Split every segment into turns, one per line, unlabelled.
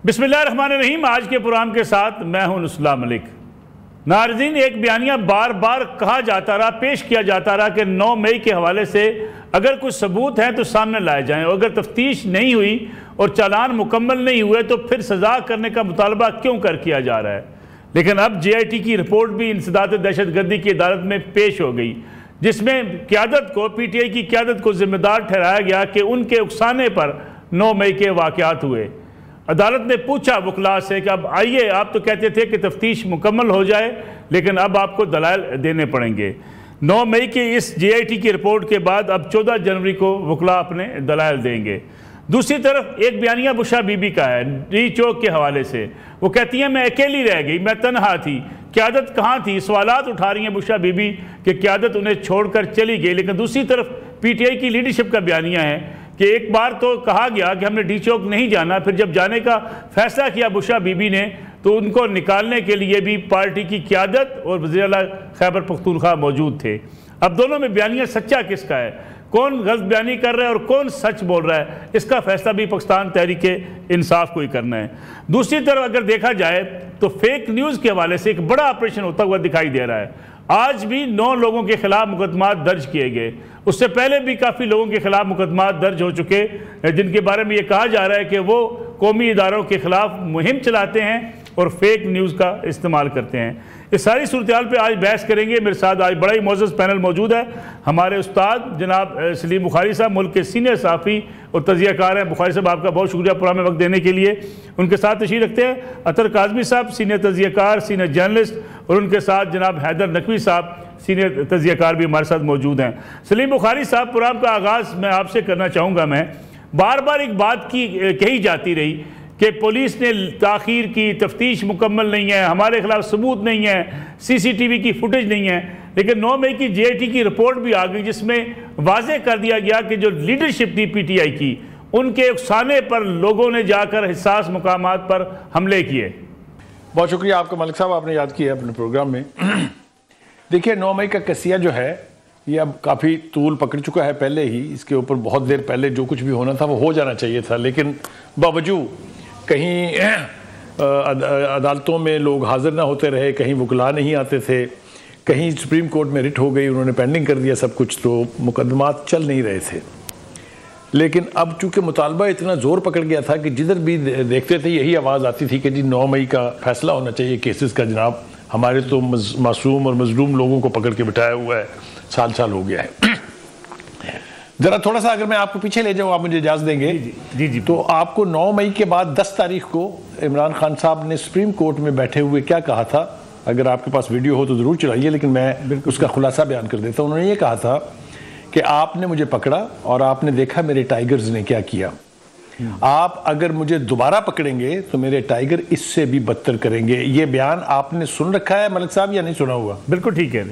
बिस्मिल्लाहिर्रहमानिर्रहीम। आज के प्रोग्राम के साथ मैं हूं नुस्ला मलिक। नाज़रीन, एक बयानिया बार बार कहा जाता रहा, पेश किया जाता रहा कि 9 मई के हवाले से अगर कुछ सबूत हैं तो सामने लाए जाएं, और अगर तफ्तीश नहीं हुई और चालान मुकम्मल नहीं हुए तो फिर सज़ा करने का मुतालबा क्यों किया जा रहा है। लेकिन अब JIT की रिपोर्ट भी इंसदाद दहशतगर्दी की अदालत में पेश हो गई, जिसमें क़यादत को, PTI की क़यादत को जिम्मेदार ठहराया गया कि उनके उकसाने पर 9 मई के वाक़यात हुए। अदालत ने पूछा वकला से कि अब आइए, आप तो कहते थे कि तफ्तीश मुकम्मल हो जाए, लेकिन अब आपको दलाइल देने पड़ेंगे। 9 मई की इस JIT की रिपोर्ट के बाद अब 14 जनवरी को वकला अपने दलाइल देंगे। दूसरी तरफ एक बयानिया बुशा बीबी का है डी चौक के हवाले से। वो कहती हैं, मैं अकेली रह गई, मैं तनहा थी, क़यादत कहाँ थी। सवालात उठा रही हैं बुशा बीबी कि क़यादत उन्हें छोड़कर चली गई। लेकिन दूसरी तरफ PTI की लीडरशिप का बयानिया है कि एक बार तो कहा गया कि हमने डी चौक नहीं जाना, फिर जब जाने का फैसला किया बुशा बीबी ने तो उनको निकालने के लिए भी पार्टी की क़यादत और वज़ीर आला खैबर पख्तूनख्वा मौजूद थे। अब दोनों में बयानिया सच्चा किसका है, कौन गलत बयानी कर रहा है और कौन सच बोल रहा है, इसका फैसला भी पाकिस्तान तहरीक-ए-इंसाफ को ही करना है। दूसरी तरफ अगर देखा जाए तो फेक न्यूज़ के हवाले से एक बड़ा ऑपरेशन होता हुआ दिखाई दे रहा है। आज भी 9 लोगों के खिलाफ मुकदमा दर्ज किए गए। उससे पहले भी काफ़ी लोगों के खिलाफ मुकदमा दर्ज हो चुके, जिनके बारे में ये कहा जा रहा है कि वो कौमी इदारों के खिलाफ मुहिम चलाते हैं और फेक न्यूज़ का इस्तेमाल करते हैं। इस सारी सूरत हाल पर आज बहस करेंगे। मेरे साथ आज बड़ा ही मोअज़्ज़ज़ पैनल मौजूद है। हमारे उस्ताद जनाब सलीम बुखारी साहब, मुल्क के सीनियर सहाफ़ी और तज़कियाकार हैं। बुखारी साहब, आपका बहुत शुक्रिया पुराने वक्त देने के लिए। उनके साथ तशरीफ़ रखते हैं अतर काज़मी साहब, सीनियर तज़कियाकार, सीनियर जर्नलिस्ट, और उनके साथ जनाब हैदर नकवी साहब, सीनियर तज़कियाकार भी हमारे साथ मौजूद हैं। सलीम बुखारी साहब, प्रोग्राम का आगाज़ मैं आपसे करना चाहूँगा। मैं बार बार एक बात कही जाती रही कि पुलिस ने ताख़ीर की, तफ्तीश मुकम्मल नहीं है, हमारे खिलाफ सबूत नहीं है, CCTV की फुटेज नहीं है। लेकिन 9 मई की JIT की रिपोर्ट भी आ गई, जिसमें वाज़ेह कर दिया गया कि जो लीडरशिप थी PTI की, उनके उकसाने पर लोगों ने जाकर हिसास मुकामात पर हमले किए।
बहुत शुक्रिया आपका मलिक साहब, आपने याद किया अपने प्रोग्राम में। देखिए, 9 मई का कसिया जो है ये अब काफ़ी तूल पकड़ चुका है। पहले ही इसके ऊपर बहुत देर पहले जो कुछ भी होना था वो हो जाना चाहिए था, लेकिन बावजूद कहीं अदालतों में लोग हाजिर ना होते रहे, कहीं वकला नहीं आते थे, कहीं सुप्रीम कोर्ट में रिट हो गई, उन्होंने पेंडिंग कर दिया सब कुछ, तो मुकदमात चल नहीं रहे थे। लेकिन अब चूँकि मुतालबा इतना ज़ोर पकड़ गया था कि जिधर भी देखते थे यही आवाज़ आती थी कि जी 9 मई का फैसला होना चाहिए केसेस का। जनाब, हमारे तो मासूम और मजलूम लोगों को पकड़ के बिठाया हुआ है, साल साल हो गया है। ज़रा थोड़ा सा अगर मैं आपको पीछे ले जाऊँ, आप मुझे इजाज़त देंगे? जी। तो आपको 9 मई के बाद 10 तारीख को इमरान खान साहब ने सुप्रीम कोर्ट में बैठे हुए क्या कहा था, अगर आपके पास वीडियो हो तो ज़रूर चलाइए, लेकिन मैं उसका खुलासा बयान कर देता हूँ। उन्होंने ये कहा था कि आपने मुझे पकड़ा और आपने देखा मेरे टाइगर्स ने क्या किया। आप अगर मुझे दोबारा पकड़ेंगे तो मेरे टाइगर इससे भी बदतर करेंगे। ये बयान आपने सुन रखा है मलिक साहब या नहीं सुना हुआ?
बिल्कुल ठीक है।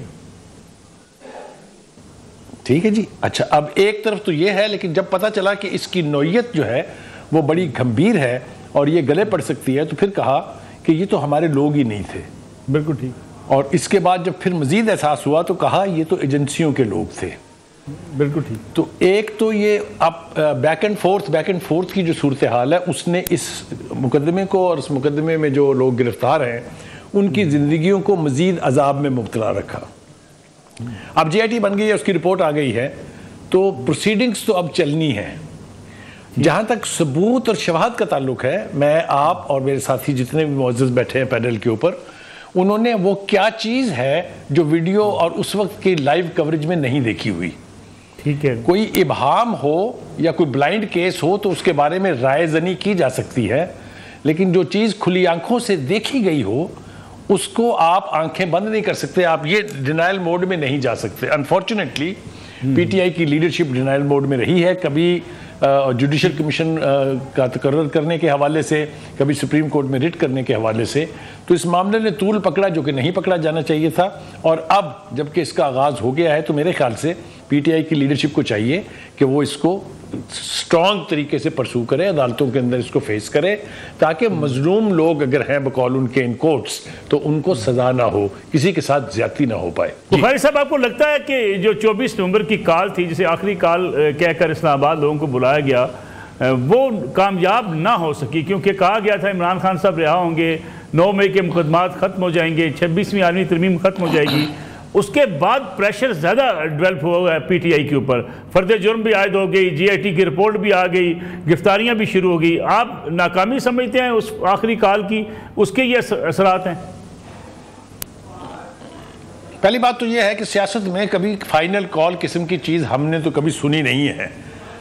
ठीक है जी। अच्छा, अब एक तरफ तो ये है, लेकिन जब पता चला कि इसकी नौयत जो है वो बड़ी गंभीर है और ये गले पड़ सकती है, तो फिर कहा कि ये तो हमारे लोग ही नहीं थे।
बिल्कुल ठीक।
और इसके बाद जब फिर मजीद एहसास हुआ तो कहा ये तो एजेंसियों के लोग थे।
बिल्कुल ठीक।
तो एक तो ये अब बैक एंड फोर्थ की जो सूरत हाल है, उसने इस मुकदमे को और इस मुकदमे में जो लोग गिरफ्तार हैं उनकी ज़िंदगियों को मजीद अजाब में मुब्तला रखा। अब JIT बन गई है, उसकी रिपोर्ट आ गई है, तो प्रोसीडिंग्स तो अब चलनी है। जहां तक सबूत और शवाहद का ताल्लुक है, मैं, आप और मेरे साथी जितने भी मुअज़्ज़ज़ बैठे हैं पैनल के ऊपर, उन्होंने वो क्या चीज़ है जो वीडियो और उस वक्त की लाइव कवरेज में नहीं देखी हुई।
ठीक है।
कोई इबहाम हो या कोई ब्लाइंड केस हो तो उसके बारे में राय ज़नी की जा सकती है, लेकिन जो चीज़ खुली आंखों से देखी गई हो उसको आप आंखें बंद नहीं कर सकते, आप ये डिनाइल मोड में नहीं जा सकते। अनफॉर्चुनेटली PTI की लीडरशिप डिनाइल मोड में रही है, कभी जुडिशल कमीशन का तकर्रर करने के हवाले से, कभी सुप्रीम कोर्ट में रिट करने के हवाले से। तो इस मामले ने तूल पकड़ा जो कि नहीं पकड़ा जाना चाहिए था। और अब जबकि इसका आगाज़ हो गया है तो मेरे ख्याल से PTI की लीडरशिप को चाहिए कि वो इसको स्ट्रॉन्ग तरीके से परसू करे, अदालतों के अंदर इसको फेस करे, ताकि मजलूम लोग अगर हैं बकौल उनके इन कोर्ट्स तो उनको सजा ना हो, किसी के साथ ज्यादती ना हो पाए।
बुखारी साहब, आपको लगता है कि जो 24 नवंबर की कॉल थी, जिसे आखिरी कॉल कहकर इस्लामाबाद लोगों को बुलाया गया, वो कामयाब ना हो सकी, क्योंकि कहा गया था इमरान खान साहब रिहा होंगे, 9 मई के मुकदमात ख़त्म हो जाएंगे, 26वीं आलमी तरमीम ख़त्म हो जाएगी। उसके बाद प्रेशर ज़्यादा डेवलप हुआ है पीटीआई के ऊपर, फर्द जुर्म भी आयद हो गई, जीआईटी की रिपोर्ट भी आ गई, गिरफ्तारियां भी शुरू हो गई। आप नाकामी समझते हैं उस आखिरी काल की, उसके ये असरात हैं?
पहली बात तो यह है कि सियासत में कभी फाइनल कॉल किस्म की चीज़ हमने तो कभी सुनी नहीं है,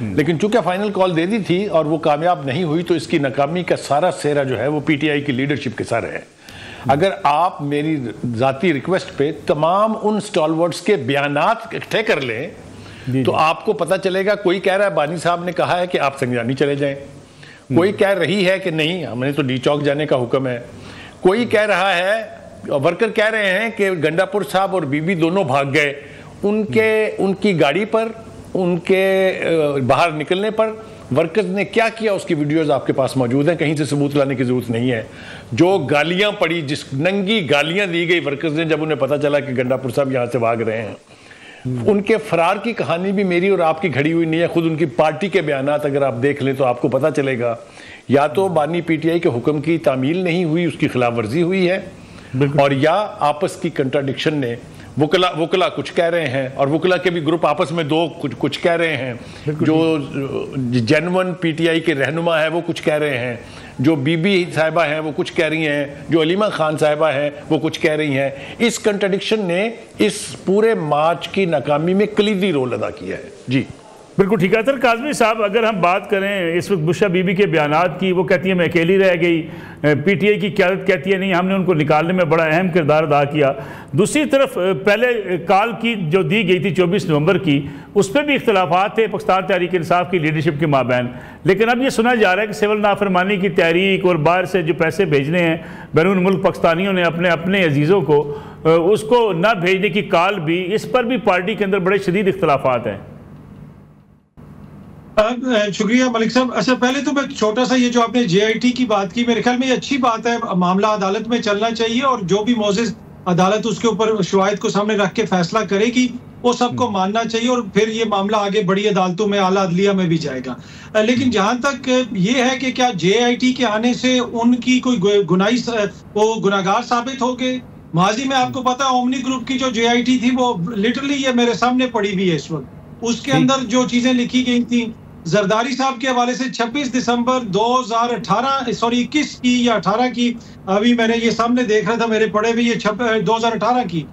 लेकिन चूंकि फाइनल कॉल दे दी थी और वो कामयाब नहीं हुई, तो इसकी नाकामी का सारा सेहरा जो है वो पीटीआई की लीडरशिप के सर है। अगर आप मेरी ज़ाती रिक्वेस्ट पे तमाम उन स्टॉलवर्ड्स के बयानात इकट्ठे कर लें तो आपको पता चलेगा। कोई कह रहा है बानी साहब ने कहा है कि आप संगजानी चले जाएं, कोई कह रही है कि नहीं हमने तो डी चौक जाने का हुक्म है, कोई कह रहा है, वर्कर कह रहे हैं कि गंडापुर साहब और बीबी दोनों भाग गए, उनकी गाड़ी पर, उनके बाहर निकलने पर वर्कर्स ने क्या किया उसकी वीडियोस आपके पास मौजूद हैं, कहीं से सबूत लाने की जरूरत नहीं है। जो गालियां पड़ी, जिस नंगी गालियां दी गई वर्कर्स ने जब उन्हें पता चला कि गंडापुर साहब यहां से भाग रहे हैं, उनके फरार की कहानी भी मेरी और आपकी घड़ी हुई नहीं है। खुद उनकी पार्टी के बयानात अगर आप देख लें तो आपको पता चलेगा, या तो बानी पीटीआई के हुक्म की तामील नहीं हुई, उसकी खिलाफ वर्जी हुई है, और या आपस की कंट्राडिक्शन ने, वकला कुछ कह रहे हैं और वकला के भी ग्रुप आपस में दो कुछ कह रहे हैं, जो जेन्युइन पीटीआई के रहनुमा है वो कुछ कह रहे हैं, जो बीबी साहिबा हैं वो कुछ कह रही हैं, जो अलीमा खान साहिबा हैं वो कुछ कह रही हैं। इस कंट्राडिक्शन ने इस पूरे मार्च की नाकामी में कलीदी रोल अदा किया है। जी
बिल्कुल ठीक है। सर काज़मी साहब, अगर हम बात करें इस वक्त बुशरा बीबी के बयानात की, वो कहती है मैं अकेली रह गई, पीटीआई की क़यादत कहती है नहीं हमने उनको निकालने में बड़ा अहम किरदार अदा किया। दूसरी तरफ पहले काल की जो दी गई थी 24 नवंबर की, उस पर भी इख्तलाफात थे पाकिस्तान तहरीक इंसाफ की लीडरशिप के माबैन, लेकिन अब ये सुना जा रहा है कि सिविल नाफरमानी की तहरीक और बाहर से जो पैसे भेजने हैं बैरून मुल्क पाकिस्तानियों ने अपने अजीज़ों को, उसको न भेजने की काल भी, इस पर भी पार्टी के अंदर बड़े शदीद इख्तलाफात हैं।
शुक्रिया मलिक साहब। अच्छा, पहले तो मैं छोटा सा, ये जो आपने जेआईटी की बात की, मेरे ख्याल में ये अच्छी बात है, मामला अदालत में चलना चाहिए और जो भी मोजिज अदालत उसके ऊपर शवाहिद को सामने रख के फैसला करेगी वो सबको मानना चाहिए और फिर ये मामला आगे बड़ी अदालतों में, आला अदलिया में भी जाएगा। लेकिन जहां तक ये है कि क्या जेआईटी के आने से उनकी कोई गुनाही, वो गुनाहगार साबित हो गए? माजी में आपको पता है ओमनी ग्रुप की जो जेआईटी थी वो लिटरली ये मेरे सामने पड़ी हुई है इस वक्त, उसके अंदर जो चीजें लिखी गई थी जरदारी साहब के हवाले से 26 दिसंबर 21 की या 18 की, अभी मैंने ये सामने देख रहा था मेरे पढ़े हुए, ये 2018 की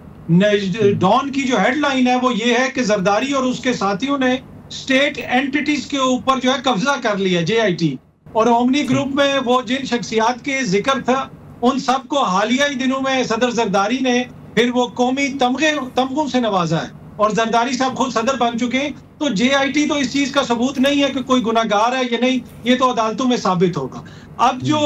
डॉन की जो हेडलाइन है वो ये है कि जरदारी और उसके साथियों ने स्टेट एंटिटीज के ऊपर जो है कब्जा कर लिया जेआईटी, और ओमनी ग्रुप में वो जिन शख्सियात के जिक्र था उन सबको हालिया ही दिनों में सदर जरदारी ने फिर वो कौमी तमगों से नवाजा है और जरदारी साहब खुद सदर बन चुके हैं। तो जेआईटी तो इस चीज का सबूत नहीं है कि कोई गुनाहगार है या नहीं, ये तो अदालतों में साबित होगा। अब जो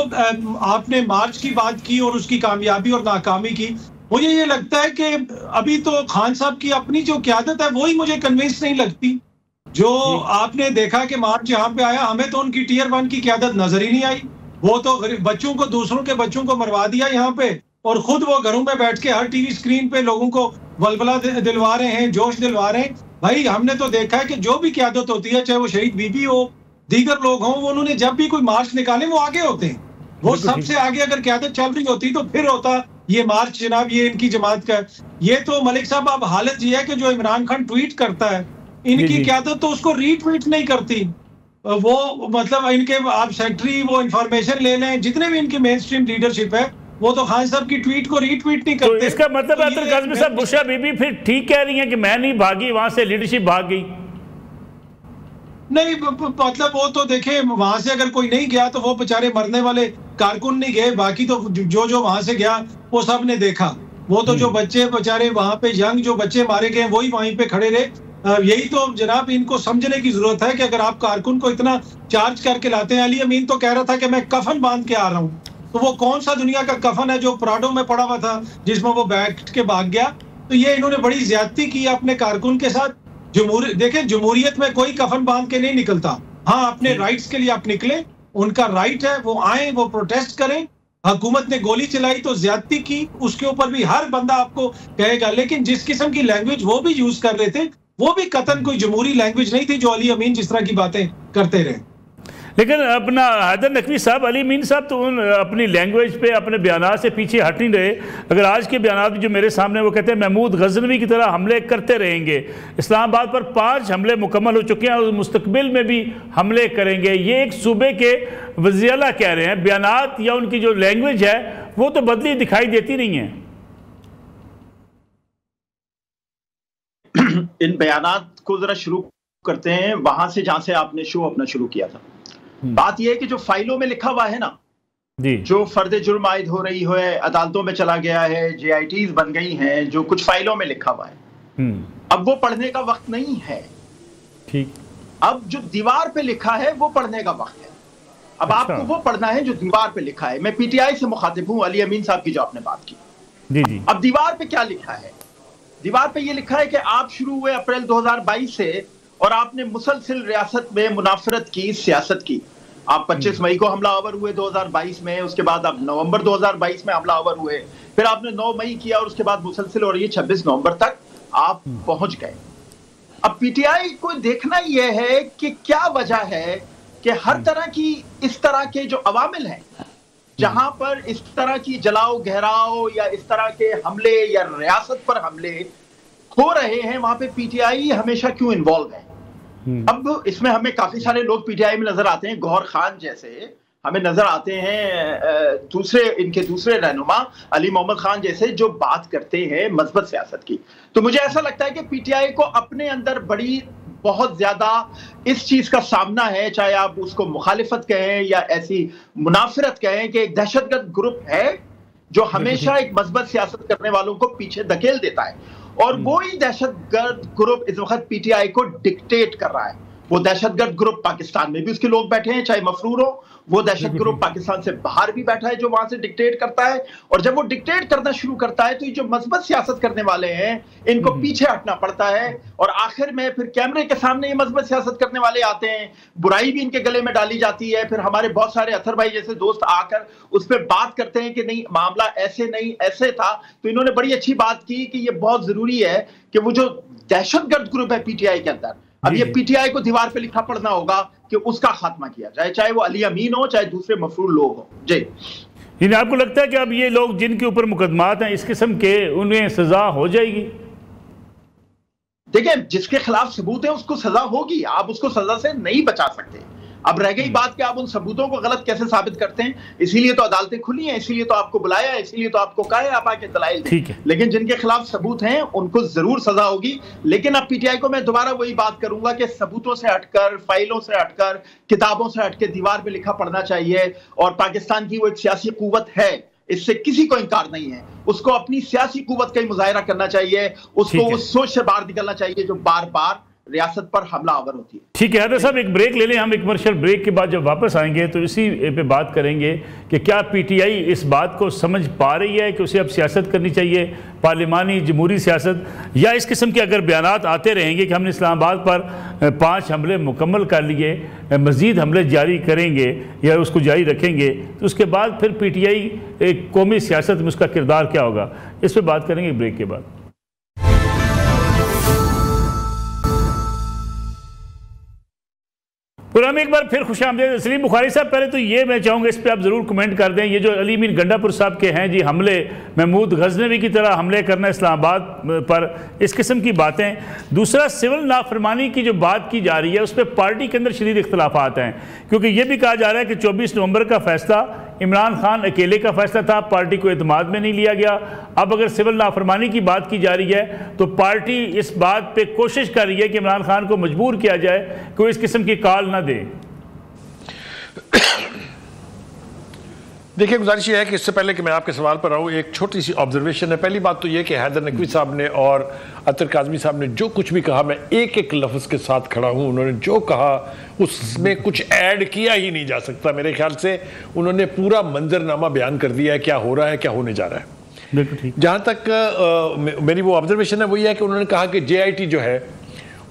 आपने मार्च की बात की और उसकी कामयाबी और नाकामी की, मुझे ये लगता है कि अभी तो खान साहब की अपनी जो क़यादत है वही मुझे कन्विंस नहीं लगती। जो आपने देखा कि मार्च यहाँ पे आया, हमें तो उनकी टियर 1 की क़यादत नजर ही नहीं आई। वो तो बच्चों को, दूसरों के बच्चों को मरवा दिया यहाँ पे, और खुद वो घरों में बैठ के हर टीवी स्क्रीन पे लोगों को वलवला दिलवा रहे हैं, जोश दिलवा रहे हैं। भाई हमने तो देखा है कि जो भी क़यादत होती है, चाहे वो शहीद बीबी हो, दीगर लोग हों, वो उन्होंने जब भी कोई मार्च निकाले वो आगे होते हैं, वो सबसे आगे अगर क़यादत चल रही होती तो फिर होता ये मार्च जनाब, ये इनकी जमात का। ये तो मलिक साहब अब हालत ये है कि जो इमरान खान ट्वीट करता है, इनकी क़यादत तो उसको रीट्वीट नहीं करती। वो मतलब इनके आप सेक्रेटरी वो इंफॉर्मेशन ले लें, जितने भी इनकी मेन स्ट्रीम लीडरशिप है वो तो खान साहब की ट्वीट को रीट्वीट नहीं करते।
तो इसका मतलब है काज़मी साहब बुशरा बीबी फिर ठीक कह रही हैं कि मैं नहीं भागी, वहां से लीडरशिप भाग गई?
नहीं, मतलब वो तो देखे, वहां से अगर कोई नहीं गया तो वो बेचारे मरने वाले कारकुन नहीं गए, बाकी तो जो वहां से गया वो सब ने देखा। वो तो जो बच्चे बेचारे वहां पे यंग जो बच्चे मारे गए वही वहीं पे खड़े रहे। यही तो जनाब इनको समझने की जरूरत है कि अगर आप कारकुन को इतना चार्ज करके लाते हैं। अली अमीन तो कह रहा था कि मैं कफन बांध के आ रहा हूँ, तो वो कौन सा दुनिया का कफन है जो प्राडो में पड़ा हुआ था जिसमें वो बैठ के भाग गया? तो ये इन्होंने बड़ी ज्यादती की अपने कारकुन के साथ। देखे, जमहूरियत में कोई कफन बांध के नहीं निकलता। हाँ, अपने राइट्स के लिए आप निकले, उनका राइट है, वो आए, वो प्रोटेस्ट करें। हुकूमत ने गोली चलाई तो ज्यादती की, उसके ऊपर भी हर बंदा आपको कहेगा, लेकिन जिस किस्म की लैंग्वेज वो भी यूज कर रहे थे वो भी कतन कोई जमहूरी लैंग्वेज नहीं थी जो अली अमीन जिस तरह की बातें करते रहे।
लेकिन अपना हैदर नकवी साहब, अली मीन साहब तो अपनी लैंग्वेज पे, अपने बयानात से पीछे हट नहीं रहे। अगर आज के बयानात जो मेरे सामने, वो कहते हैं महमूद गजनवी की तरह हमले करते रहेंगे, इस्लामाबाद पर 5 हमले मुकम्मल हो चुके हैं और मुस्तकबिल में भी हमले करेंगे। ये एक सूबे के वज़ीर आला कह रहे हैं, बयानात या उनकी जो लैंग्वेज है वो तो बदली दिखाई देती नहीं है।
इन बयानात को जरा शुरू करते हैं वहां से जहां से आपने शो अपना शुरू किया था। बात यह है कि जो फाइलों में लिखा हुआ है ना जी, जो फर्द जुर्म आयद हो रही है, अदालतों में चला गया है, JITs बन गई हैं, जो कुछ फाइलों में लिखा हुआ है, अब वो पढ़ने का वक्त नहीं है। ठीक, अब जो दीवार पे लिखा है वो पढ़ने का वक्त है। अब आपको वो पढ़ना है जो दीवार पे लिखा है। मैं PTI से मुखातिब हूं, अली अमीन साहब की जो आपने बात की जी जी। अब दीवार पे क्या लिखा है? दीवार पे ये लिखा है कि आप शुरू हुए अप्रैल 2022 से और आपने मुसलसिल रियासत में मुनाफरत की सियासत की। आप 25 मई को हमलावर हुए 2022 में, उसके बाद आप नवंबर 2022 में हमलावर हुए, फिर आपने 9 मई किया और उसके बाद मुसलसिल, और ये 26 नवंबर तक आप पहुंच गए। अब PTI को देखना यह है कि क्या वजह है कि हर तरह की इस तरह के जो अवामिल हैं, जहां पर इस तरह की जलाओ गहराओ या इस तरह के हमले या रियासत पर हमले हो रहे हैं, वहां पे PTI हमेशा क्यों इन्वॉल्व है? अब इसमें हमें काफी सारे लोग PTI में नजर आते हैं, गौहर खान जैसे हमें नजर आते हैं, इनके दूसरे रहनुमा अली मोहम्मद खान जैसे, जो बात करते हैं मस्बत सियासत की। तो मुझे ऐसा लगता है कि PTI को अपने अंदर बहुत ज्यादा इस चीज का सामना है, चाहे आप उसको मुखालिफत कहें या ऐसी मुनाफिरत कहें, कि एक दहशतगर्द ग्रुप है जो हमेशा एक मस्बत सियासत करने वालों को पीछे धकेल देता है, और वो ही दहशतगर्द ग्रुप इस वक्त PTI को डिक्टेट कर रहा है। वो दहशतगर्द ग्रुप पाकिस्तान में भी उसके लोग बैठे हैं, चाहे मफरूर हो, वो दहशत ग्रुप पाकिस्तान से बाहर भी बैठा है जो वहां से डिक्टेट करता है। और जब वो डिक्टेट करना शुरू करता है तो ये जो मस्बत सियासत करने वाले हैं इनको पीछे हटना पड़ता है, और आखिर में फिर कैमरे के सामने ये मस्बत सियासत करने वाले आते हैं, बुराई भी इनके गले में डाली जाती है। फिर हमारे बहुत सारे अथर भाई जैसे दोस्त आकर उस पर बात करते हैं कि नहीं, मामला ऐसे नहीं ऐसे था। तो इन्होंने बड़ी अच्छी बात की कि ये बहुत जरूरी है कि वो जो दहशतगर्द ग्रुप है PTI के अंदर, अब ये PTI को दीवार पे लिखा पढ़ना होगा कि उसका खात्मा किया जाए, चाहे वो अली अमीन हो चाहे दूसरे मफरूर लोग हो जी।
आपको लगता है कि अब ये लोग जिनके ऊपर मुकदमात हैं इस किस्म के, उन्हें सजा हो जाएगी?
देखिए, जिसके खिलाफ सबूत है उसको सजा होगी, आप उसको सजा से नहीं बचा सकते। अब रह गई बात कि आप उन सबूतों को गलत कैसे साबित करते हैं, इसीलिए तो अदालतें खुली हैं, इसीलिए तो आपको बुलाया है, इसीलिए तो आपको कहा है आप आके दलाइल दें। लेकिन जिनके खिलाफ सबूत हैं उनको जरूर सजा होगी। लेकिन अब PTI को मैं दोबारा वही बात करूंगा कि सबूतों से हटकर, फाइलों से हटकर, किताबों से हटकर दीवार पे लिखा पढ़ना चाहिए। और पाकिस्तान की वो एक सियासी कुव्वत है, इससे किसी को इनकार नहीं है, उसको अपनी सियासी कुव्वत का ही मुजाहिरा करना चाहिए, उसको उस सोच से बाहर निकलना चाहिए जो बार बार रियासत पर हमला आवर होती है।
ठीक है हैदर साहब, एक ब्रेक ले लें, हम एक कमर्शियल ब्रेक के बाद जब वापस आएंगे तो इसी पे बात करेंगे कि क्या PTI इस बात को समझ पा रही है कि उसे अब सियासत करनी चाहिए, पार्लिमानी जमहूरी सियासत, या इस किस्म के अगर बयानात आते रहेंगे कि हमने इस्लामाबाद पर 5 हमले मुकम्मल कर लिए, मज़ीद हमले जारी करेंगे या उसको जारी रखेंगे, तो उसके बाद फिर PTI एक कौमी सियासत में उसका किरदार क्या होगा, इस पर बात करेंगे ब्रेक के बाद। पुराने एक बार फिर खुशामदीद सलीम बुखारी साहब। पहले तो ये मैं चाहूँगा, इस पर आप ज़रूर कमेंट कर दें, ये जो अली मीन गंडापुर साहब के हैं जी हमले, महमूद गजनवी की तरह हमले करना इस्लामाबाद पर, इस किस्म की बातें। दूसरा, सिविल नाफरमानी की जो बात की जा रही है उस पर पार्टी के अंदर शदीद इख्तलाफात हैं, क्योंकि ये भी कहा जा रहा है कि 24 नवंबर का फैसला इमरान खान अकेले का फैसला था, पार्टी को एतमाद में नहीं लिया गया। अब अगर सिविल नाफरमानी की बात की जा रही है तो पार्टी इस बात पे कोशिश कर रही है कि इमरान खान को मजबूर किया जाए कि वो इस किस्म की कॉल ना दे।
देखिए, गुजारिश ये है कि इससे पहले कि मैं आपके सवाल पर आऊँ, एक छोटी सी ऑब्जर्वेशन है। पहली बात तो ये कि हैदर नकवी साहब ने और अतर काज़मी साहब ने जो कुछ भी कहा, मैं एक एक लफ्ज़ के साथ खड़ा हूँ। उन्होंने जो कहा उसमें कुछ ऐड किया ही नहीं जा सकता। मेरे ख्याल से उन्होंने पूरा मंजरनामा बयान कर दिया है, क्या हो रहा है, क्या होने जा रहा है। जहाँ तक मेरी वो ऑब्जर्वेशन है वो ये है कि उन्होंने कहा कि JIT जो है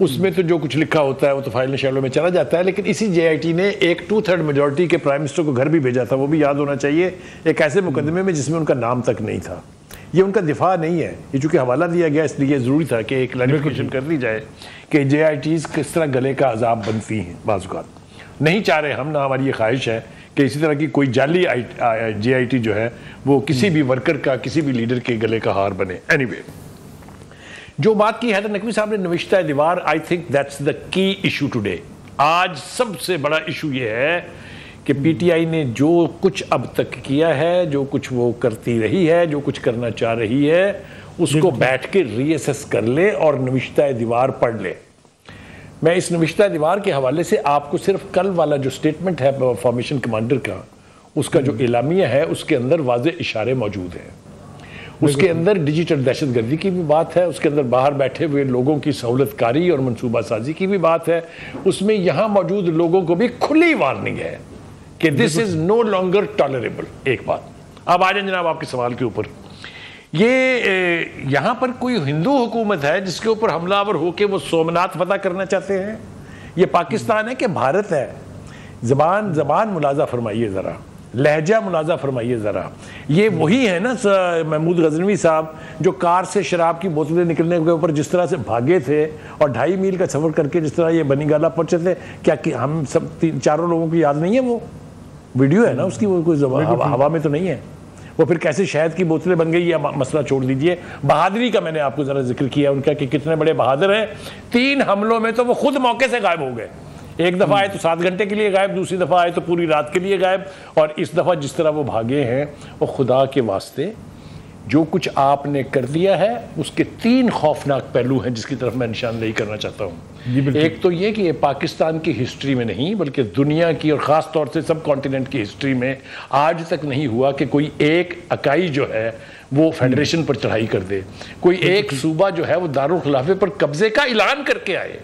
उसमें तो जो कुछ लिखा होता है वो तो फाइल शैलों में चला जाता है, लेकिन इसी JIT ने एक 2/3 मेजॉरिटी के प्राइम मिनिस्टर को घर भी भेजा था, वो भी याद होना चाहिए, एक ऐसे मुकदमे में जिसमें उनका नाम तक नहीं था। ये उनका दिफा नहीं है, ये चूँकि हवाला दिया गया इसलिए ज़रूरी था कि एक क्लैरिफिकेशन कर ली जाए कि JITs किस तरह गले का अजाब बनती हैं बाज़ औक़ात। नहीं चाह रहे हम, ना हमारी ये ख्वाहिश है कि इसी तरह की कोई जाली JIT जो है वो किसी भी वर्कर का, किसी भी लीडर के गले का हार बने। एनीवे, जो बात की हैदर नकवी साहब ने नविश्ता दीवार, I think that's the key issue today. आज सबसे बड़ा इशू ये है कि PTI ने जो कुछ अब तक किया है, जो कुछ वो करती रही है, जो कुछ करना चाह रही है, उसको बैठ के रीअसेस कर ले और नविश्ता दीवार पढ़ ले। मैं इस नविश्ता दीवार के हवाले से आपको सिर्फ कल वाला जो स्टेटमेंट है फॉर्मेशन कमांडर का, उसका जो एलामिया है, उसके अंदर वाज़े इशारे मौजूद हैं। उसके अंदर डिजिटल दहशतगर्दी की भी बात है, उसके अंदर बाहर बैठे हुए लोगों की सहूलतकारी और मनसूबा साजी की भी बात है, उसमें यहाँ मौजूद लोगों को भी खुली वार्निंग है कि this is no longer tolerable. एक बात, अब आ जाए जनाब आपके सवाल के ऊपर। ये यहाँ पर कोई हिंदू हुकूमत है जिसके ऊपर हमलावर होकर वो सोमनाथ फतह करना चाहते हैं? ये पाकिस्तान है कि भारत है? जबान मुलाजा फरमाइए ज़रा, लहजा मुलाजा फरमाइए ज़रा। ये वही है ना महमूद गजनवी साहब जो कार से शराब की बोतलें निकलने के ऊपर जिस तरह से भागे थे और 2.5 मील का सफ़र करके जिस तरह ये बनीगाला पहुंचे थे। क्या कि हम सब 3-4 लोगों को याद नहीं है? वो वीडियो है ना उसकी, वो कोई हवा में तो नहीं है। वो फिर कैसे शहद की बोतलें बन गई, ये मसला छोड़ दीजिए। बहादुरी का मैंने आपको ज़रा जिक्र किया उनका कि कितने बड़े बहादुर हैं। 3 हमलों में तो वो खुद मौके से गायब हो गए। एक दफ़ा आए तो 7 घंटे के लिए गायब, दूसरी दफ़ा आए तो पूरी रात के लिए गायब, और इस दफ़ा जिस तरह वो भागे हैं, वो खुदा के वास्ते जो कुछ आपने कर दिया है उसके 3 खौफनाक पहलू हैं जिसकी तरफ मैं निशानदेही करना चाहता हूँ। एक तो ये कि ये पाकिस्तान की हिस्ट्री में नहीं बल्कि दुनिया की और ख़ास तौर से सब कॉन्टिनेंट की हिस्ट्री में आज तक नहीं हुआ कि कोई एक इकाई जो है वो फेडरेशन पर चढ़ाई कर दे, कोई एक सूबा जो है वो दारुल खिलाफे पर कब्जे का ऐलान करके आए।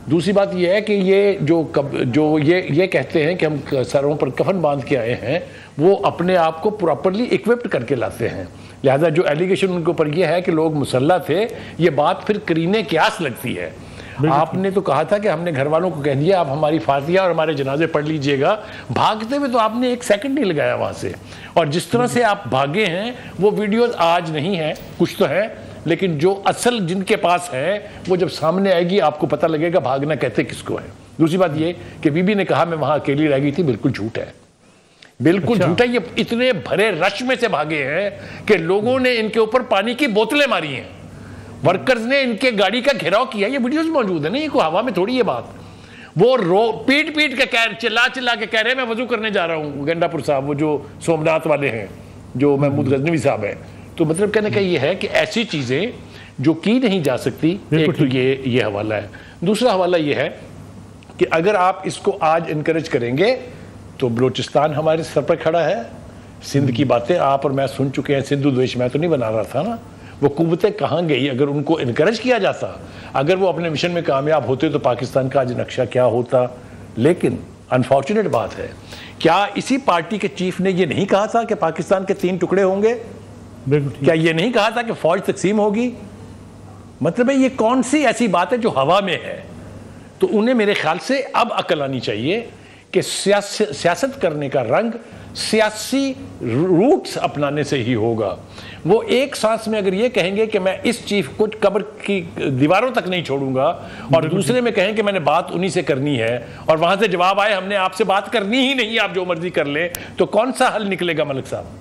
दूसरी बात यह है कि ये जो ये कहते हैं कि हम सरों पर कफन बांध के आए हैं, वो अपने आप को प्रॉपरली इक्विप्ड करके लाते हैं। लिहाजा जो एलिगेशन उनके ऊपर यह है कि लोग मुसल्लह थे, ये बात फिर करीने क्यास लगती है। आपने तो कहा था कि हमने घर वालों को कह दिया आप हमारी फातिया और हमारे जनाजे पढ़ लीजिएगा। भागते हुए तो आपने 1 सेकंड नहीं लगाया वहां से, और जिस तरह से आप भागे हैं वो वीडियोस आज नहीं है, कुछ तो है, लेकिन जो असल जिनके पास है वो जब सामने आएगी आपको पता लगेगा भागना कहते किसको है। दूसरी बात ये कि बीबी ने कहा मैं वहां अकेली रह गई थी, बिल्कुल झूठ है, बिल्कुल झूठ है। ये इतने भरे रश में से भागे हैं कि लोगों ने इनके ऊपर पानी की बोतलें मारी हैं, वर्कर्स ने इनके गाड़ी का घेराव किया। ये वीडियोस मौजूद है ना, ये कोई हवा में थोड़ी ये बात। वो पीट के चिल्ला के कह रहे हैं मैं वजू करने जा रहा हूँ। गंडापुर साहब वो जो सोमनाथ वाले हैं, जो महमूद गजनवी साहब हैं। तो मतलब कहने का ये है कि ऐसी चीज़ें जो की नहीं जा सकती, एक तो ये हवाला है। दूसरा हवाला ये है कि अगर आप इसको आज इनकरेज करेंगे तो बलूचिस्तान हमारे सर पर खड़ा है। सिंध की बातें आप और मैं सुन चुके हैं, सिंधु द्वेष मैं तो नहीं बना रहा था ना। वो कुव्वतें कहाँ गई? अगर उनको इनकरेज किया जाता, अगर वो अपने मिशन में कामयाब होते तो पाकिस्तान का आज नक्शा क्या होता। लेकिन अनफॉर्चुनेट बात है, क्या इसी पार्टी के चीफ ने ये नहीं कहा था कि पाकिस्तान के 3 टुकड़े होंगे? क्या ये नहीं कहा था कि फौज तकसीम होगी? मतलब है ये कौन सी ऐसी बात है जो हवा में है? तो उन्हें मेरे ख्याल से अब अकल आनी चाहिए कि सियासत करने का रंग सियासी रूट्स अपनाने से ही होगा। वो एक सांस में अगर ये कहेंगे कि मैं इस चीफ को कब्र की दीवारों तक नहीं छोड़ूंगा, और दूसरे में कहें कि मैंने बात उन्हीं से करनी है, और वहां से जवाब आए हमने आपसे बात करनी ही नहीं, आप जो मर्जी कर लें, तो कौन सा हल निकलेगा मलिक साहब?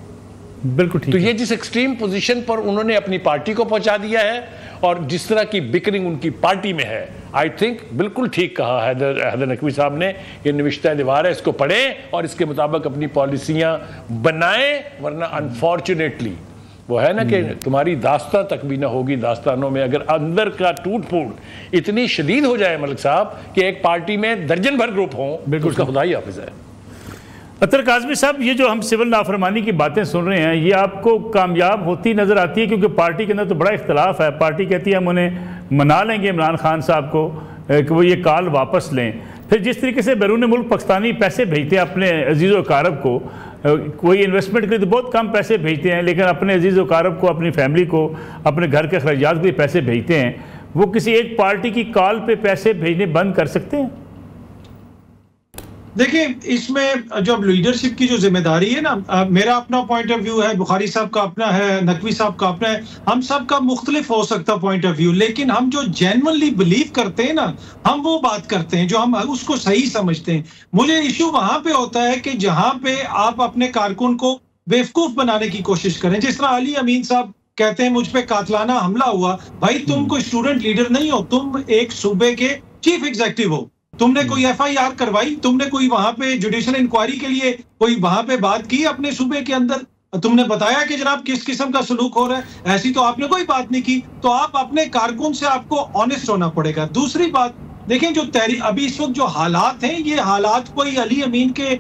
बिल्कुल ठीक।
तो ये जिस एक्सट्रीम पोजीशन पर उन्होंने अपनी पार्टी को पहुंचा दिया है और जिस तरह की बिकरिंग उनकी पार्टी में है, आई थिंक बिल्कुल ठीक कहा हैदर नकवी साहब ने। ये नविश्ता दीवार है, इसको पढ़ें और इसके मुताबिक अपनी पॉलिसियां बनाएं, वरना अनफॉर्चुनेटली वो है ना कि तुम्हारी दास्तां तक भी ना होगी। दास्तानों में अगर अंदर का टूट फूट इतनी शदीद हो जाए मलिक साहब कि एक पार्टी में दर्जन भर ग्रुप हों, बिल्कुल उसका खुदा ही हाफिज है।
अतर काज़मी साहब, ये जो हम सिविल नाफरमानी की बातें सुन रहे हैं, ये आपको कामयाब होती नज़र आती है? क्योंकि पार्टी के अंदर तो बड़ा इख्तलाफ है। पार्टी कहती है हम उन्हें मना लेंगे इमरान खान साहब को कि वो ये कॉल वापस लें। फिर जिस तरीके से बैरून मुल्क पाकिस्तानी पैसे भेजते हैं अपने अजीज़ व अकारब को, कोई इन्वेस्टमेंट के लिए तो बहुत कम पैसे भेजते हैं, लेकिन अपने अजीज़ व अकारब को, अपनी फैमिली को, अपने घर के खर्चात के लिए पैसे भेजते हैं, वो किसी एक पार्टी की कॉल पर पैसे भेजने बंद कर सकते हैं?
देखिए, इसमें जो लीडरशिप की जो जिम्मेदारी है ना, मेरा अपना पॉइंट ऑफ व्यू है, बुखारी साहब का अपना है, नकवी साहब का अपना है, हम सब का मुख्तलिफ हो सकता पॉइंट ऑफ व्यू, लेकिन हम जो जेन्युइनली बिलीव करते हैं ना, हम वो बात करते हैं जो हम उसको सही समझते हैं। मुझे इशू वहां पे होता है कि जहां पे आप अपने कारकुन को बेवकूफ बनाने की कोशिश करें। जिस तरह अली अमीन साहब कहते हैं मुझ पे कातलाना हमला हुआ, भाई तुम कोई स्टूडेंट लीडर नहीं हो, तुम एक सूबे के चीफ एग्जीक्यूटिव हो, तुमने कोई एफआईआर करवाई, तुमने कोई वहां पे जुडिशियल इंक्वायरी के लिए कोई वहां पे बात की अपने सूबे के अंदर, तुमने बताया कि जनाब किस किस्म का सलूक हो रहा है, ऐसी तो आपने कोई बात नहीं की। तो आप अपने कारकुन से आपको ऑनेस्ट होना पड़ेगा। दूसरी बात देखें, जो अभी इस वक्त जो हालात हैं, ये हालात कोई अली अमीन के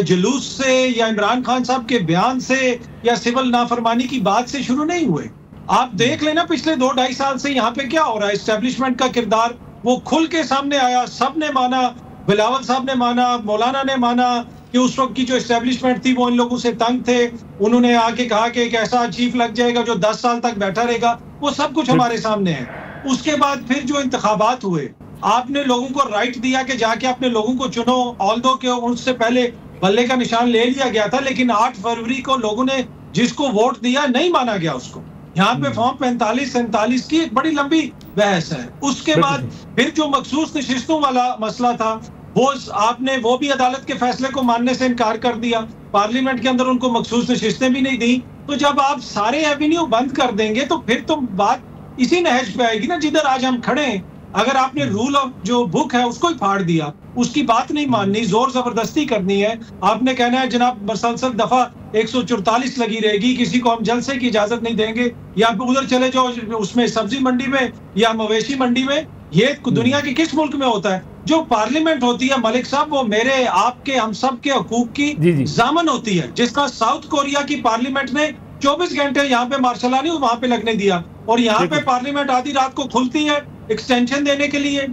जुलूस से या इमरान खान साहब के बयान से या सिविल नाफरमानी की बात से शुरू नहीं हुए। आप देख लेना पिछले 2-2.5 साल से यहाँ पे क्या हो रहा है। एस्टेब्लिशमेंट का किरदार वो खुल के सामने आया, सब ने माना, बिलावल साहब ने माना, मौलाना ने माना कि उस वक्त की जो एस्टेब्लिशमेंट थी वो इन लोगों से तंग थे। उन्होंने आके कहा कि एक ऐसा चीफ लग जाएगा जो 10 साल तक बैठा रहेगा, वो सब कुछ हमारे सामने है। उसके बाद फिर जो इंतखाबात हुए, आपने लोगों को राइट दिया कि जाके अपने लोगों को चुनो, ऑल्दो के उससे पहले बल्ले का निशान ले लिया गया था, लेकिन 8 फरवरी को लोगों ने जिसको वोट दिया नहीं माना गया उसको। यहाँ पे फॉर्म 45-47 की एक बड़ी लंबी बहस है। उसके बाद फिर जो मखसूस नशिस्तों वाला मसला था, वो आपने वो भी अदालत के फैसले को मानने से इनकार कर दिया, पार्लियामेंट के अंदर उनको मखसूस नशिस्तें भी नहीं दी। तो जब आप सारे एवेन्यू बंद कर देंगे तो फिर तो बात इसी नहज पे आएगी ना जिधर आज हम खड़े हैं। अगर आपने रूल ऑफ जो बुक है उसको ही फाड़ दिया, उसकी बात नहीं माननी, जोर जबरदस्ती करनी है, आपने कहना है जनाब मसलसल दफा 144 लगी रहेगी, किसी को हम जलसे की इजाजत नहीं देंगे, या उधर चले जाओ उसमें सब्जी मंडी में या मवेशी मंडी में। ये दुनिया के किस मुल्क में होता है? जो पार्लियामेंट होती है मलिक साहब, वो मेरे आपके हम सब के हकूक की जामन होती है, जिसका साउथ कोरिया की पार्लियामेंट ने 24 घंटे यहाँ पे मार्शल लॉ नहीं वहां पे लगने दिया, और यहाँ पे पार्लियामेंट आधी रात को खुलती है एक्सटेंशन देने के लिए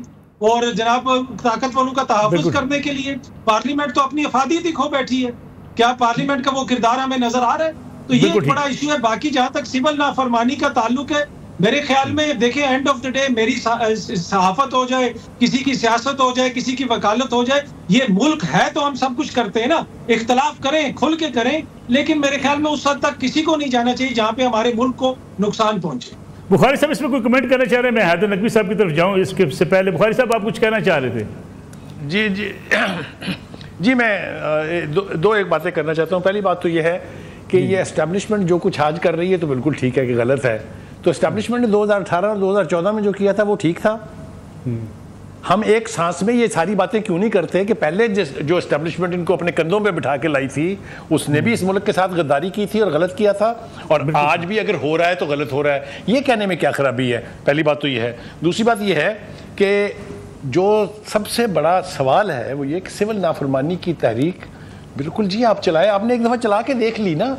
और जनाब ताकतवरों का तहफ़्फ़ुज़ करने के लिए। पार्लियामेंट तो अपनी अफादियत ही खो बैठी है। क्या पार्लियामेंट का वो किरदार हमें नजर आ रहा है? तो ये एक बड़ा इशू है। बाकी जहां तक सिविल नाफरमानी का ताल्लुक है, मेरे ख्याल में देखिए, एंड ऑफ द डे मेरी सहाफत हो जाए, किसी की सियासत हो जाए, किसी की वकालत हो जाए, ये मुल्क है तो हम सब कुछ करते हैं ना। इख्तलाफ करें, खुल के करें, लेकिन मेरे ख्याल में उस हद तक किसी को नहीं जाना चाहिए जहां पे हमारे मुल्क को नुकसान पहुंचे।
बुखारी साहब इसमें कोई कमेंट करना चाह रहे हैं? मैं हैदर नकवी साहब की तरफ जाऊं इसके से पहले। बुखारी साहब आप कुछ कहना चाह रहे थे?
जी जी जी, मैं दो एक बातें करना चाहता हूँ। पहली बात तो ये है कि ये एस्टेब्लिशमेंट जो कुछ आज कर रही है तो बिल्कुल ठीक है कि गलत है। तो एस्टेब्लिशमेंट ने 2018 और 2014 में जो किया था वो ठीक था। हम एक सांस में ये सारी बातें क्यों नहीं करते कि पहले जो एस्टेब्लिशमेंट इनको अपने कंधों पे बिठा के लाई थी उसने भी इस मुल्क के साथ गद्दारी की थी और गलत किया था, और आज भी अगर हो रहा है तो गलत हो रहा है। ये कहने में क्या खराबी है? पहली बात तो ये है। दूसरी बात ये है कि जो सबसे बड़ा सवाल है वो ये कि सिविल नाफरमानी की तहरीक बिल्कुल जी आप चलाए, आपने एक दफ़ा चला के देख ली ना।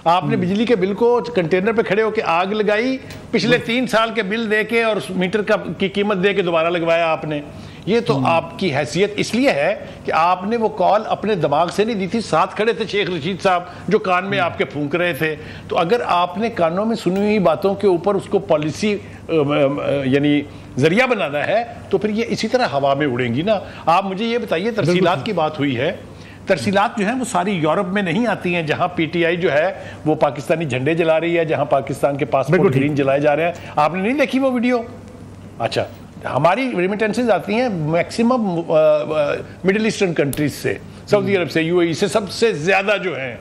आपने बिजली के बिल को कंटेनर पे खड़े होकर आग लगाई, पिछले 3 साल के बिल दे के और मीटर की कीमत दे के दोबारा लगवाया आपने। ये तो आपकी हैसियत इसलिए है कि आपने वो कॉल अपने दिमाग से नहीं दी थी, साथ खड़े थे शेख रशीद साहब जो कान में आपके फूंक रहे थे। तो अगर आपने कानों में सुनी हुई बातों के ऊपर उसको पॉलिसी यानी जरिया बनाना है तो फिर ये इसी तरह हवा में उड़ेंगी ना। आप मुझे ये बताइए, तरसीलात की बात हुई है, तरसीलात जो है वो सारी यूरोप में नहीं आती हैं जहां पीटीआई जो है वो पाकिस्तानी झंडे जला रही है, जहां पाकिस्तान के पासपोर्ट ग्रीन जलाए जा रहे हैं। आपने नहीं देखी वो वीडियो? अच्छा, हमारी रेमिटेंसेज आती हैं मैक्सिमम मिडिल ईस्टर्न कंट्रीज से, सऊदी अरब से, यूएई से सबसे ज़्यादा जो हैं,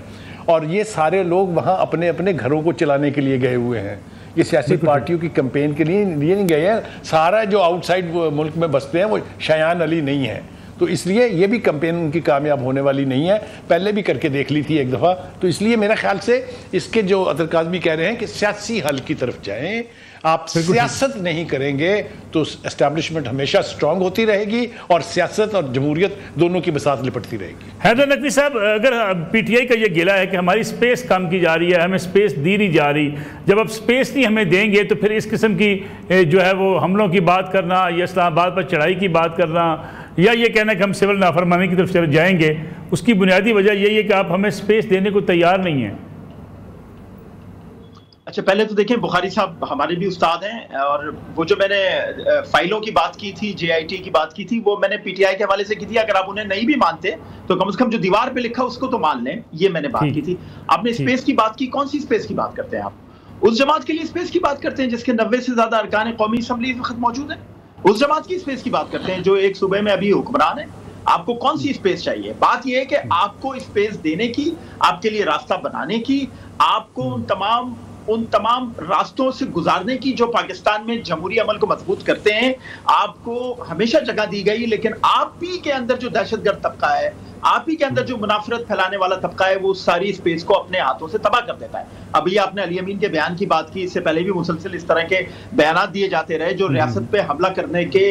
और ये सारे लोग वहाँ अपने अपने घरों को चलाने के लिए गए हुए हैं। ये सियासी पार्टियों की कैंपेन के लिए नहीं गए हैं। सारा जो आउटसाइड मुल्क में बसते हैं वो शयान अली नहीं है, तो इसलिए ये भी कैंपेन उनकी कामयाब होने वाली नहीं है। पहले भी करके देख ली थी एक दफ़ा। तो इसलिए मेरा ख्याल से इसके जो अतर काज़मी कह रहे हैं कि सियासी हल की तरफ जाएं, आप सियासत नहीं करेंगे तो एस्टैब्लिशमेंट हमेशा स्ट्रांग होती रहेगी और सियासत और जमहूरियत दोनों की बसात लिपटती रहेगी।
हैदर नकवी साहब, अगर पीटीआई का ये गिला है कि हमारी स्पेस कम की जा रही है, हमें स्पेस दी नहीं जा रही, जब आप स्पेस नहीं हमें देंगे तो फिर इस किस्म की जो है वो हमलों की बात करना या इस्लामाबाद पर चढ़ाई की बात करना या ये कहना कि हम सिविल नाफरमानी की तरफ चले जाएंगे, उसकी बुनियादी वजह यही है कि आप हमें स्पेस देने को तैयार नहीं हैं।
अच्छा, पहले तो देखिए बुखारी साहब हमारे भी उस्ताद हैं, और वो जो मैंने फाइलों की बात की थी, JIT की बात की थी, वो मैंने PTI के हवाले से की थी। अगर आप उन्हें नहीं भी मानते तो कम से कम जो दीवार पे लिखा उसको तो मान लें, ये मैंने बात की थी। आपने स्पेस की बात की, कौन सी स्पेस की बात करते हैं आप? उस जमात के लिए स्पेस की बात करते हैं जिसके 90 से ज्यादा अरकान कौमी असम्बली इस वक्त मौजूद है। उस जमात की स्पेस की बात करते हैं जो एक सूबे में अभी हुक्मरान है। आपको कौन सी स्पेस चाहिए? बात यह है कि आपको स्पेस देने की, आपके लिए रास्ता बनाने की, आपको उन तमाम रास्तों से गुजारने की जो पाकिस्तान में जमहूरी अमल को मजबूत करते हैं, आपको हमेशा जगह दी गई। लेकिन आप ही के अंदर जो दहशतगर्द तबका है, आप ही के अंदर जो मुनाफरत फैलाने वाला तबका है, वो सारी स्पेस को अपने हाथों से तबाह कर देता है। अभी आपने अली अमीन के बयान की बात की, इससे पहले भी मुसलसल इस तरह के बयान दिए जाते रहे जो रियासत पे हमला करने के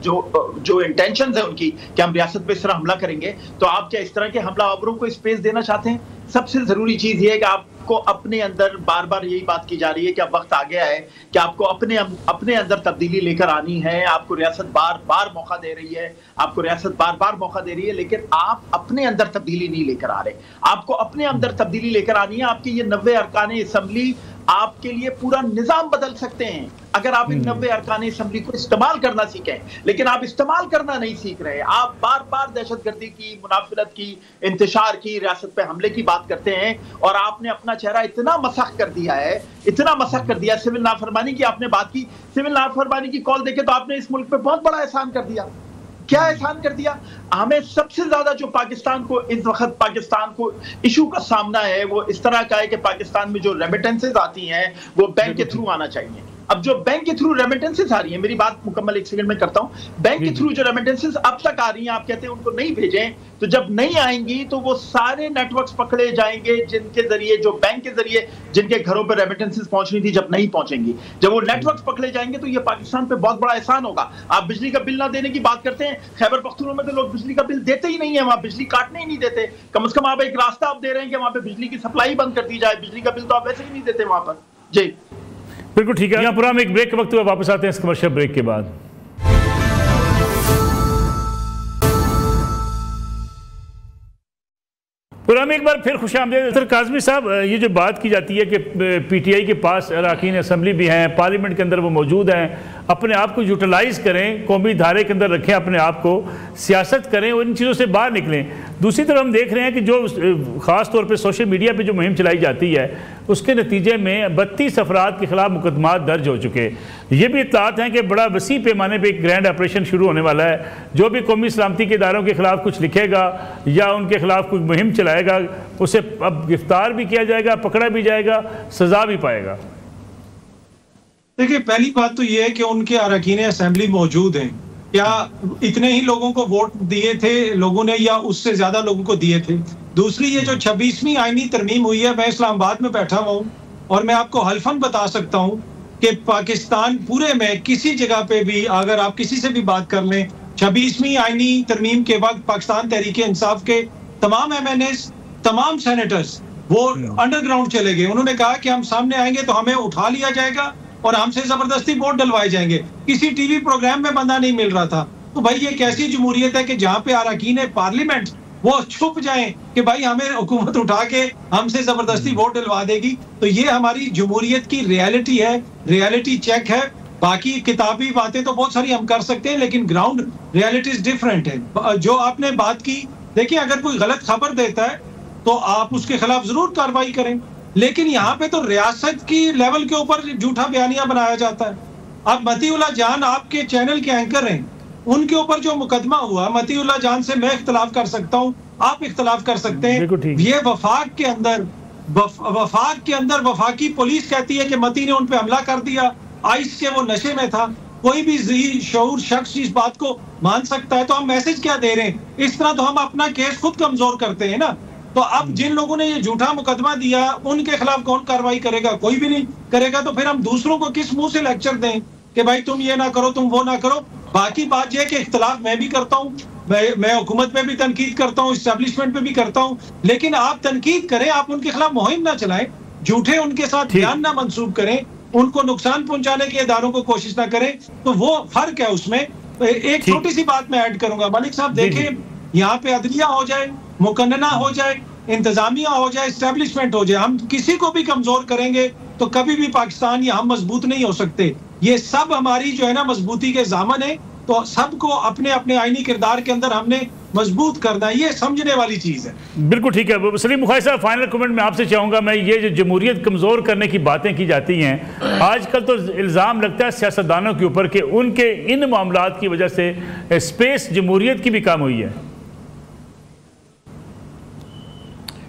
जो इंटेंशंस है उनकी, कि हम रियासत पे इस तरह हमला करेंगे। तो आप क्या इस तरह के हमलावरों को स्पेस देना चाहते हैं? सबसे जरूरी चीज ये है कि आपको अपने अंदर, बार बार यही बात की जा रही है कि अब वक्त आ गया है कि आपको अपने अंदर तब्दीली लेकर आनी है। आपको रियासत बार बार मौका दे रही है, आपको रियासत बार बार मौका दे रही है, लेकिन आप अपने अंदर तब्दीली नहीं लेकर आ रहे। आपको अपने अंदर तब्दीली लेकर आनी है। आपकी ये 90 अरकान असम्बली आपके लिए पूरा निजाम बदल सकते हैं अगर आप इन 90 अरकान असम्बली को इस्तेमाल करना सीखें। लेकिन आप इस्तेमाल करना नहीं सीख रहे। आप बार बार दहशतगर्दी की, मुनाफिरत की, इंतशार की, रियासत पे हमले की बात करते हैं, और आपने अपना चेहरा इतना मसख कर दिया है, इतना मसख कर दिया। सिविल नाफरमानी की आपने बात की, सिविल नाफरमानी की कॉल देके तो आपने इस मुल्क पे बहुत बड़ा एहसान कर दिया। क्या एहसान कर दिया? हमें सबसे ज्यादा जो पाकिस्तान को इस वक्त पाकिस्तान को इशू का सामना है वो इस तरह का है कि पाकिस्तान में जो रेमिटेंसेज आती हैं वो बैंक के थ्रू आना चाहिए। अब जो बैंक के थ्रू रेमिटेंसेस आ रही है, मेरी बात मुकम्मल एक सेकंड में करता हूं। बैंक के थ्रू जो रेमिटेंसेस अब तक आ रही हैं, आप कहते हैं उनको नहीं भेजें, तो जब नहीं आएंगी तो वो सारे नेटवर्क्स पकड़े जाएंगे जिनके जरिए, जो बैंक के जरिए जिनके घरों पर रेमिटेंसेस पहुंचनी थी, जब नहीं पहुंचेंगी, जब वो नेटवर्क्स पकड़े जाएंगे तो ये पाकिस्तान पे बहुत बड़ा एहसान होगा। आप बिजली का बिल ना देने की बात करते हैं, खैबर पख्तूनख्वा में तो लोग बिजली का बिल देते ही नहीं है, वहां बिजली काटने ही नहीं देते। कम से कम आप एक रास्ता आप दे रहे हैं कि वहां पे बिजली की सप्लाई बंद कर दी जाए, बिजली का बिल तो आप वैसे ही नहीं देते वहां पर। जी
बिल्कुल ठीक है। यहाँ पूरा हम एक ब्रेक के वक्त वापस आते हैं इस कमर्शियल ब्रेक के बाद। पूरा में एक बार फिर खुशामदीद। सर काज़मी साहब, ये जो बात की जाती है कि PTI के पास अरकान असम्बली भी हैं, पार्लियामेंट के अंदर वो मौजूद हैं, अपने आप को यूटिलाइज़ करें, कौमी धारे के अंदर रखें अपने आप को, सियासत करें और इन चीज़ों से बाहर निकलें। दूसरी तरफ हम देख रहे हैं कि जो ख़ास तौर पे सोशल मीडिया पे जो मुहिम चलाई जाती है उसके नतीजे में 32 अफराद के खिलाफ मुकदमा दर्ज हो चुके। ये भी इत्तलात हैं कि बड़ा वसी पैमाने पर एक ग्रैंड ऑपरेशन शुरू होने वाला है। जो भी कौमी सलामती के इदारों के खिलाफ कुछ लिखेगा या उनके खिलाफ कोई मुहिम चलाएगा, उसे अब गिरफ्तार भी किया जाएगा, पकड़ा भी जाएगा, सजा भी पाएगा।
देखिए, पहली बात तो यह है कि उनके अरकान असेंबली मौजूद हैं। क्या इतने ही लोगों को वोट दिए थे लोगों ने या उससे ज्यादा लोगों को दिए थे? दूसरी, ये जो 26वीं आईनी तरमीम हुई है, मैं इस्लामाबाद में बैठा हुआ हूँ और मैं आपको हल्फन बता सकता हूँ कि पाकिस्तान पूरे में किसी जगह पे भी अगर आप किसी से भी बात कर लें, 26वीं आईनी तरमीम के वक्त पाकिस्तान तहरीक इंसाफ के तमाम MNAs, तमाम सेनेटर्स वो अंडरग्राउंड चले गए। उन्होंने कहा कि हम सामने आएंगे तो हमें उठा लिया जाएगा और हमसे जबरदस्ती वोट डलवाए जाएंगे। किसी टीवी प्रोग्राम में बंदा नहीं मिल रहा था। तो भाई ये कैसी जमहूरियत है कि जहां पे अरकान पार्लियामेंट वो छुप जाएं कि भाई हमें हुकूमत उठा के हमसे जबरदस्ती वोट डलवा देगी। तो ये हमारी जमहूरियत की रियलिटी है, रियलिटी चेक है। बाकी किताबी बातें तो बहुत सारी हम कर सकते हैं, लेकिन ग्राउंड रियलिटीज डिफरेंट है। जो आपने बात की, देखिए अगर कोई गलत खबर देता है तो आप उसके खिलाफ जरूर कार्रवाई करें, लेकिन यहाँ पे तो रियासत की लेवल के ऊपर झूठा बयानिया बनाया जाता है। अब मतीउल्लाह जान आपके चैनल के एंकर हैं, उनके ऊपर जो मुकदमा हुआ, मतीउल्लाह जान से मैं इख्तलाफ कर सकता हूँ, आप इख्तलाफ कर सकते हैं। ये वफाक के अंदर वफाकी पुलिस कहती है कि मती ने उन पे हमला कर दिया, आइस के वो नशे में था। कोई भी शऊर शख्स इस बात को मान सकता है। तो हम मैसेज क्या दे रहे हैं? इस तरह तो हम अपना केस खुद कमजोर करते हैं ना। तो अब जिन लोगों ने ये झूठा मुकदमा दिया उनके खिलाफ कौन कार्रवाई करेगा? कोई भी नहीं करेगा। तो फिर हम दूसरों को किस मुंह से लेक्चर दें कि भाई तुम ये ना करो, तुम वो ना करो। बाकी बात यह कि इख्तलाफ मैं भी करता हूँ, मैं हुकूमत पे भी तनकीद करता हूँ, इस्टेब्लिशमेंट पे भी करता हूँ, लेकिन आप तनकीद करें, आप उनके खिलाफ मुहिम ना चलाएं, झूठे उनके साथ बयान ना मंसूब करें, उनको नुकसान पहुंचाने के इदारों को कोशिश ना करें। तो वो फर्क है उसमें। एक छोटी सी बात मैं ऐड करूंगा मलिक साहब, देखें यहाँ पे अदलिया हो जाए, मुकन्नना हो जाए, इंतजामिया हो जाए, इस्टेब्लिशमेंट हो जाए, हम किसी को भी कमजोर करेंगे तो कभी भी पाकिस्तान या हम मजबूत नहीं हो सकते। ये सब हमारी जो है ना मजबूती के ज़ामन है, तो सबको अपने अपने आईनी किरदार के अंदर हमने मजबूत करना है, ये समझने वाली चीज़ है।
बिल्कुल ठीक है। सलीम बुखारी साहब, फाइनल कमेंट में आपसे चाहूँगा, मैं ये जो जमहूरियत कमज़ोर करने की बातें की जाती हैं आजकल, तो इल्ज़ाम लगता है सियासतदानों के ऊपर कि उनके इन मामलात की वजह से स्पेस जमहूरियत की भी कम हुई है।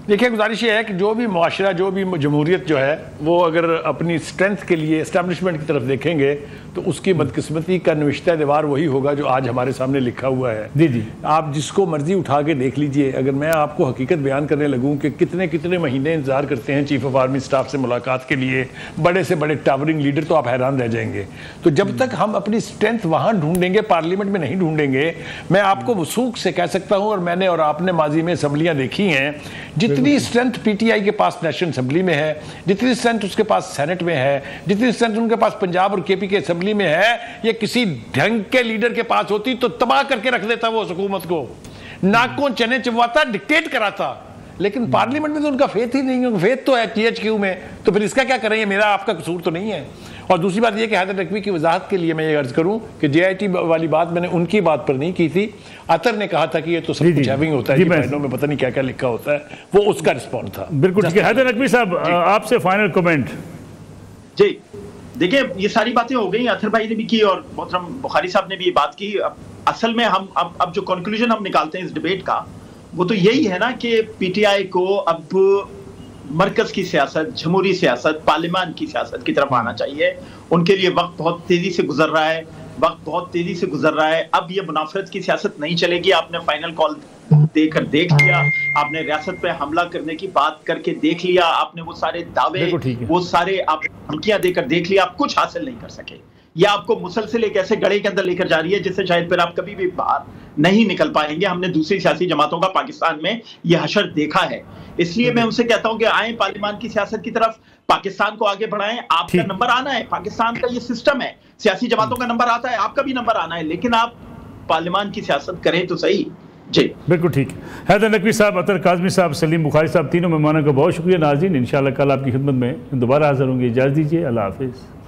देखिए, गुजारिश ये है कि जो भी मुआशरा, जो भी जमहूरियत जो है वो अगर अपनी स्ट्रेंथ के लिए एस्टेब्लिशमेंट की तरफ देखेंगे तो उसकी बदकिस्मती का नविश्ता दीवार वही होगा जो आज हमारे सामने लिखा हुआ है।
जी जी,
आप जिसको मर्जी उठा के देख लीजिए। अगर मैं आपको हकीकत बयान करने लगूं कि कितने कितने महीने इंतजार करते हैं चीफ ऑफ आर्मी स्टाफ से मुलाकात के लिए बड़े से बड़े टावरिंग लीडर, तो आप हैरान रह जाएंगे। तो जब तक हम अपनी स्ट्रेंथ वहाँ ढूंढेंगे, पार्लियामेंट में नहीं ढूंढेंगे, मैं आपको वसूख से कह सकता हूँ, और मैंने और आपने माजी में असम्बलियाँ देखी हैं, जितनी स्ट्रेंथ पीटीआई के पास नेशनल असेंबली में है, जितनी स्ट्रेंथ उसके पास सेनेट में है, जितनी स्ट्रेंथ उनके पास पंजाब और केपी के असेंबली में है, ये किसी ढंग के लीडर के पास होती तो तबाह करके रख देता वो हुकूमत को, नाकों चने चबवाता, डिक्टेट कराता। लेकिन पार्लियामेंट में तो उनका फेथ ही नहीं है। फेथ तो है THQ में, तो फिर इसका क्या करें? मेरा आपका कसूर तो नहीं है। और दूसरी बात यह कि हैदर नकवी की वजाहत के लिए मैं ये अर्ज करूं कि JIT वाली बात मैंने उनकी बात पर नहीं की थी। अतर ने कहा था कि ये तो सब कुछ हैविंग होता है, फाइलों में पता नहीं क्या क्या लिखा होता है, वो उसका रिस्पॉन्स था।
बिल्कुल ठीक है। हैदर नकवी साहब, आपसे फाइनल कमेंट।
जी देखिए, ये सारी बातें हो गई, अतर भाई ने भी की और मोहतरम बुखारी साहब ने भी ये बात की। असल में हम अब जो कंक्लूजन हम निकालते हैं इस डिबेट का, वो तो यही है ना कि PTI को अब मरकज की सियासत, जमहूरी सियासत, पार्लियामान की सियासत की तरफ आना चाहिए। उनके लिए वक्त बहुत तेजी से गुजर रहा है, वक्त बहुत तेजी से गुजर रहा है। अब ये मुनाफरत की सियासत नहीं चलेगी। आपने फाइनल कॉल देकर देख लिया, आपने रियासत पे हमला करने की बात करके देख लिया, आपने वो सारे दावे, वो सारे आप धमकियां देकर देख लिया, आप कुछ हासिल नहीं कर सके। ये आपको मुसलसल एक ऐसे गड़े के अंदर लेकर जा रही है जिससे शायद फिर आप कभी भी बाहर नहीं निकल पाएंगे। हमने दूसरी सियासी जमातों का पाकिस्तान में ये हशर देखा है। इसलिए मैं उनसे कहता हूं कि आए पार्लियामान की सियासत की तरफ, पाकिस्तान को आगे बढ़ाएं। आपका नंबर आना है, पाकिस्तान का ये सिस्टम है, सियासी जमातों का नंबर आता है, आपका भी नंबर आना है, लेकिन आप पार्लियामान की सियासत करें तो सही। जी
बिल्कुल ठीक। हैदर नकवी साहब, अतर काज़मी साहब, सलीम बुखारी साहब, तीनों मेहमानों का बहुत शुक्रिया। नाज़रीन, इंशाअल्लाह कल आपकी खिदमत में दोबारा हाजिर होंगे। इजाज़त दीजिए। अल्लाह हाफिज़।